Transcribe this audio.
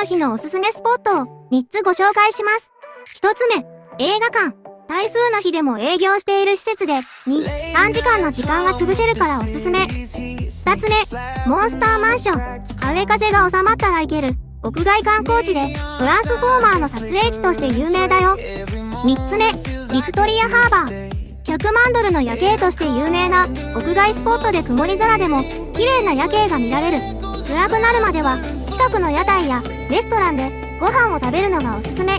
の日のおすすめスポットを3つご紹介します。1つ目、映画館。台風の日でも営業している施設で2、3時間の時間が潰せるからおすすめ。2つ目、モンスターマンション。雨風が収まったら行ける屋外観光地でトランスフォーマーの撮影地として有名だよ。3つ目、ビクトリアハーバー。100万ドルの夜景として有名な屋外スポットで曇り空でも綺麗な夜景が見られる。暗くなるまでは近くの屋台やレストランでご飯を食べるのがおすすめ。